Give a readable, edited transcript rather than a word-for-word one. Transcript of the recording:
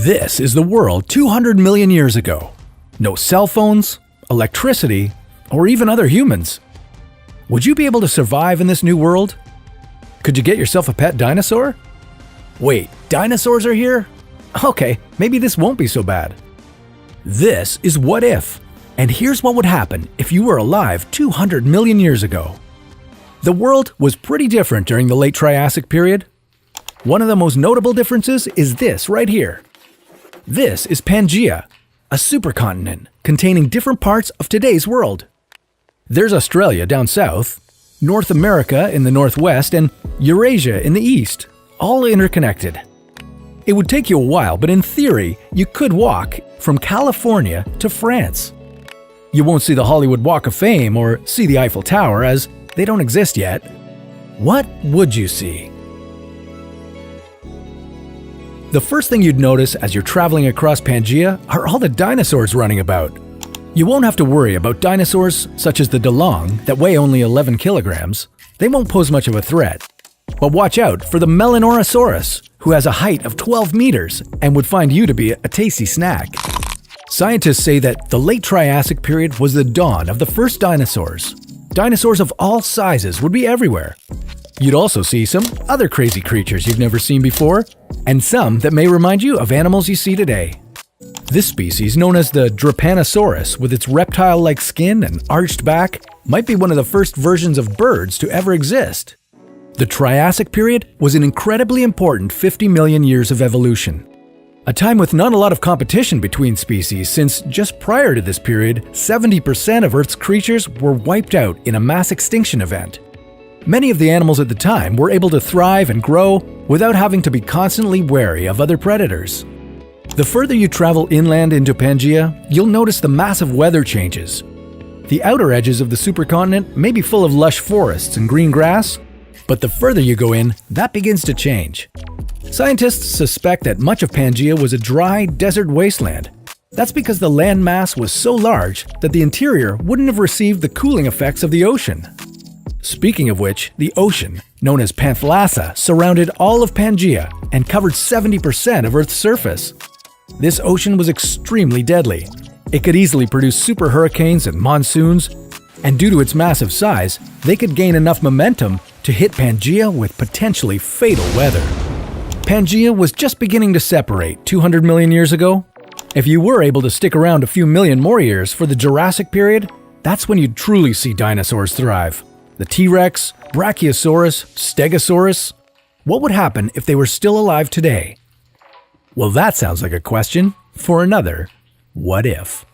This is the world 200 million years ago. No cell phones, electricity, or even other humans. Would you be able to survive in this new world? Could you get yourself a pet dinosaur? Wait, dinosaurs are here? Okay, maybe this won't be so bad. This is What If, and here's what would happen if you were alive 200 million years ago. The world was pretty different during the late Triassic period. One of the most notable differences is this right here. This is Pangaea, a supercontinent containing different parts of today's world. There's Australia down south, North America in the northwest, and Eurasia in the east, all interconnected. It would take you a while, but in theory, you could walk from California to France. You won't see the Hollywood Walk of Fame or see the Eiffel Tower, as they don't exist yet. What would you see? The first thing you'd notice as you're traveling across Pangaea are all the dinosaurs running about. You won't have to worry about dinosaurs such as the Dulong that weigh only 11 kilograms. They won't pose much of a threat. But watch out for the Melanorosaurus, who has a height of 12 meters and would find you to be a tasty snack. Scientists say that the late Triassic period was the dawn of the first dinosaurs. Dinosaurs of all sizes would be everywhere. You'd also see some other crazy creatures you've never seen before, and some that may remind you of animals you see today. This species, known as the Drepanosaurus, with its reptile-like skin and arched back, might be one of the first versions of birds to ever exist. The Triassic period was an incredibly important 50 million years of evolution. A time with not a lot of competition between species, since just prior to this period, 70% of Earth's creatures were wiped out in a mass extinction event. Many of the animals at the time were able to thrive and grow without having to be constantly wary of other predators. The further you travel inland into Pangaea, you'll notice the massive weather changes. The outer edges of the supercontinent may be full of lush forests and green grass, but the further you go in, that begins to change. Scientists suspect that much of Pangaea was a dry, desert wasteland. That's because the land mass was so large that the interior wouldn't have received the cooling effects of the ocean. Speaking of which, the ocean, known as Panthalassa, surrounded all of Pangaea and covered 70% of Earth's surface. This ocean was extremely deadly. It could easily produce super hurricanes and monsoons, and due to its massive size, they could gain enough momentum to hit Pangaea with potentially fatal weather. Pangaea was just beginning to separate 200 million years ago. If you were able to stick around a few million more years for the Jurassic period, that's when you'd truly see dinosaurs thrive. The T-Rex, Brachiosaurus, Stegosaurus. What would happen if they were still alive today? Well, that sounds like a question for another What If.